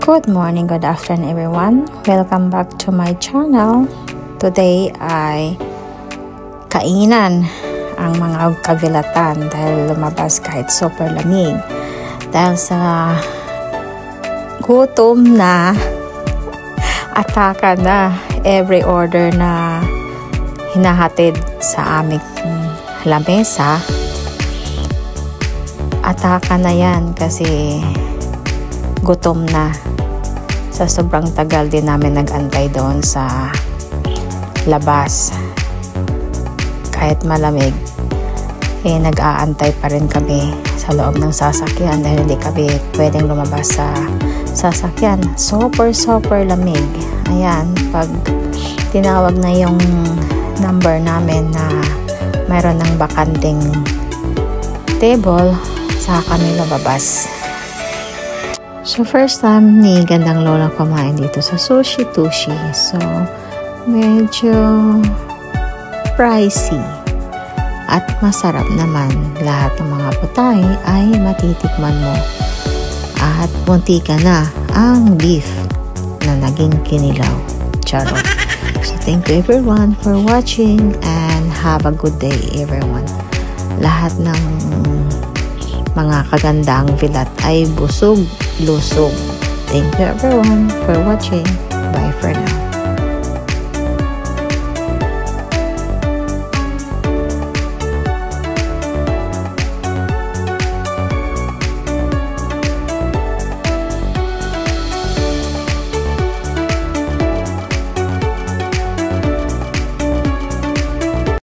Good morning, good afternoon everyone. Welcome back to my channel. Today ay kainan ang mga kabilatan dahil lumabas kahit super lamig. Dahil sa gutom na, ataka na every order na hinahatid sa aming lamesa. Ataka na yan kasi gutom na. Sa sobrang tagal din namin nag-antay doon sa labas. Kahit malamig, nag-aantay pa rin kami sa loob ng sasakyan dahil hindi kami pwedeng lumabas sa sasakyan. Super lamig. Ayan, pag tinawag na yung number namin na mayroon ng bakanting table, sa kami lumabas. So, first time ni Gandang Lola kumain dito sa Sushi Tushi. So, medyo pricey. At masarap naman. Lahat ng mga putahe ay matitikman mo. At munti ka na ang beef na naging kinilaw. Charot. So, thank you everyone for watching and have a good day everyone. Lahat ng mga kagandang vilat ay busog-lusog. Thank you everyone for watching. Bye for now.